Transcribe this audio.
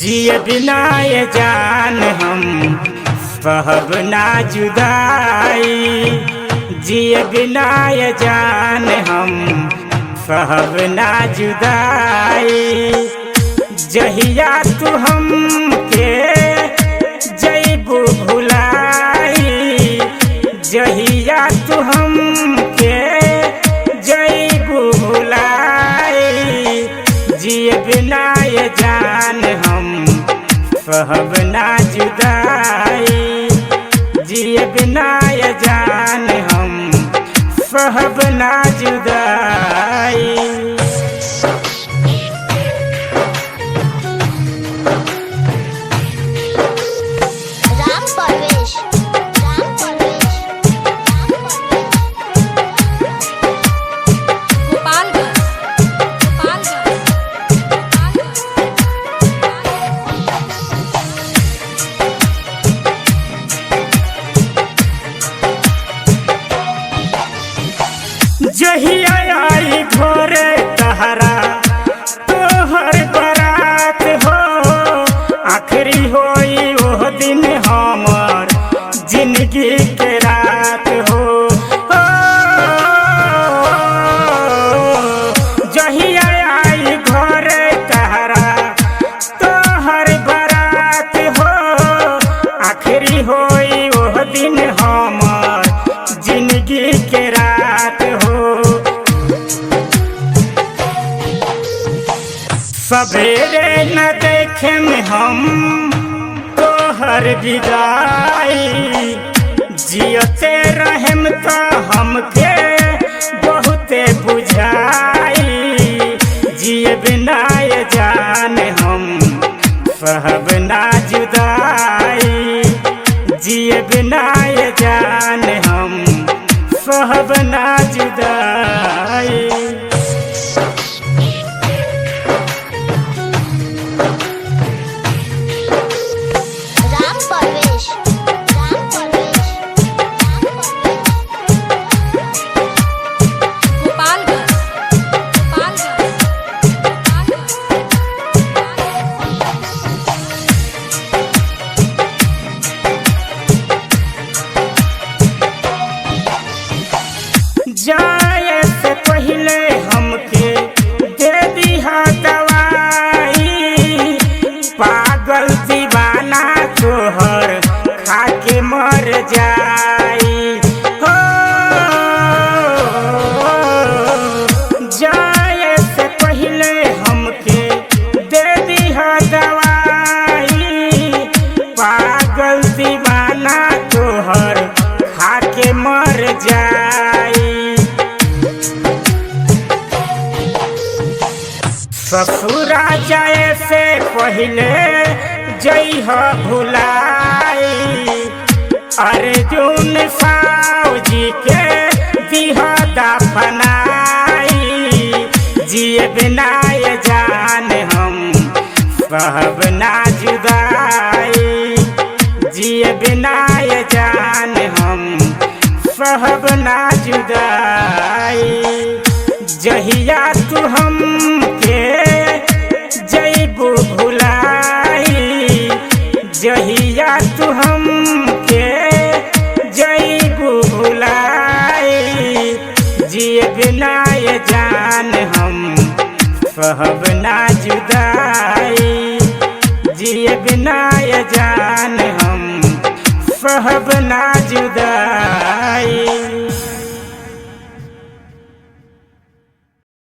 जिए बिना ये जान हम सहब ना जुदाई। जिए बिना ये जान हम सहब ना जुदाई। जहिया तू हमके जइबू भुलाई। जहिया तू हमके जइबू भुलाई। जिए बिना ये जान हम सहब ना जुदाई। जिए बिना ये जान हम सहब ना जुदाई। जहिया आई घोरे तहरा तोहर बरात हो। आखिरी होई वो दिन हमर जिंदगी के रात हो। जहिया आई घोरे तहरा तोहर बरात हो। आखिरी होई वो दिन हमर जिंदगी के रात हो। सवेरे न देखे में हम तोहर विदाई। जियते रहम तो हमके बहुते बुझाई। जिए बिना ये जान हम सहब ना जुदाई। जिए बिना ये जान हम सहब ना जुदाई। जाए से पहले हमके दे दिहा दवाई। पागल दीवाना तोहर खाके मर जाई हो। जाए से पहले हमके दे दिहा दवाई। पागल दीवाना तोहर खाके मर जाई। ससुरा जाए से पहले जइह भुलाई। अर्जुन साव जी के दिह दफनाई। जिए बिना ये जान हम सहब ना जुदाई। जिए बिना ये जान हम सहब ना जुदाई। जहिया तू हमके जइबू भुलाई। जहिया तू हमके जइबू भुलाई। जिए बिना ये जान हम सहब ना जुदाई। जिए बिना ये जान हम सहब ना जुदाई।